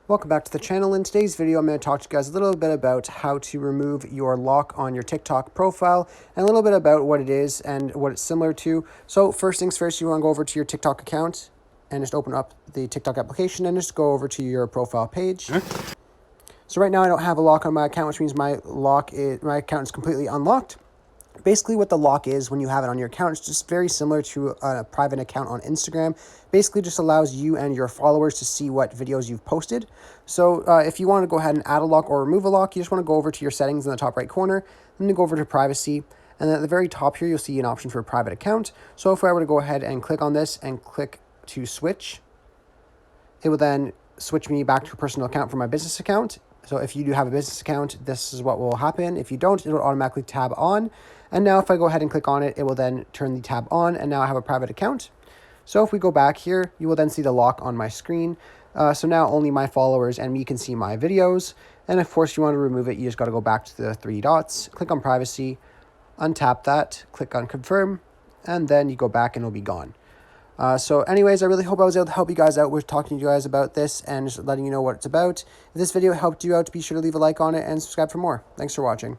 Welcome back to the channel. In today's video, I'm going to talk to you guys a little bit about how to remove your lock on your TikTok profile and a little bit about what it is and what it's similar to. So first things first, you want to go over to your TikTok account and just open up the TikTok application and just go over to your profile page. So right now I don't have a lock on my account, which means my account is completely unlocked. Basically what the lock is when you have it on your account, it's just very similar to a private account on Instagram. Basically just allows you and your followers to see what videos you've posted. So if you want to go ahead and add a lock or remove a lock, you just want to go over to your settings in the top right corner, then you go over to privacy. And then at the very top here, you'll see an option for a private account. So if I were to go ahead and click on this and click to switch, it will then switch me back to a personal account from my business account. So if you do have a business account, this is what will happen. If you don't, it'll automatically tab on. And now if I go ahead and click on it, it will then turn the tab on, and now I have a private account. So if we go back here, you will then see the lock on my screen. So now only my followers and me can see my videos. And of course, you want to remove it, you just got to go back to the three dots, click on privacy, untap that, click on confirm, and then you go back and it'll be gone. So anyways, I really hope I was able to help you guys out with talking to you guys about this and just letting you know what it's about. If this video helped you out, be sure to leave a like on it and subscribe for more. Thanks for watching.